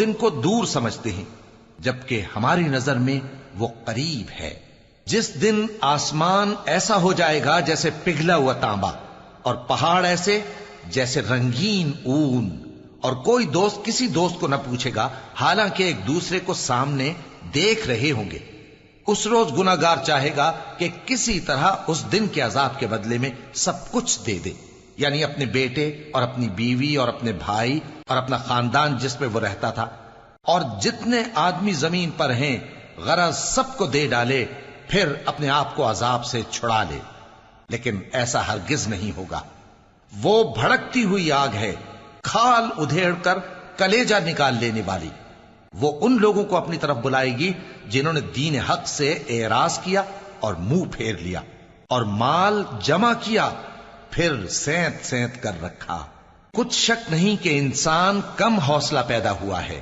دن کو دور سمجھتے ہیں، جبکہ ہماری نظر میں وہ قریب ہے۔ جس دن آسمان ایسا ہو جائے گا جیسے پگھلا ہوا تانبا، اور پہاڑ ایسے جیسے رنگین اون، اور کوئی دوست کسی دوست کو نہ پوچھے گا، حالانکہ ایک دوسرے کو سامنے دیکھ رہے ہوں گے۔ اس روز گناہگار چاہے گا کہ کسی طرح اس دن کے عذاب کے بدلے میں سب کچھ دے دے، یعنی اپنے بیٹے اور اپنی بیوی اور اپنے بھائی اور اپنا خاندان جس میں وہ رہتا تھا، اور جتنے آدمی زمین پر ہیں غرض سب کو دے ڈالے، پھر اپنے آپ کو عذاب سے چھڑا لے۔ لیکن ایسا ہرگز نہیں ہوگا۔ وہ بھڑکتی ہوئی آگ ہے، کھال ادھیڑ کر کلیجہ نکال لینے والی۔ وہ ان لوگوں کو اپنی طرف بلائے گی جنہوں نے دین حق سے اعراض کیا اور منہ پھیر لیا، اور مال جمع کیا پھر سینت سینت کر رکھا۔ کچھ شک نہیں کہ انسان کم حوصلہ پیدا ہوا ہے۔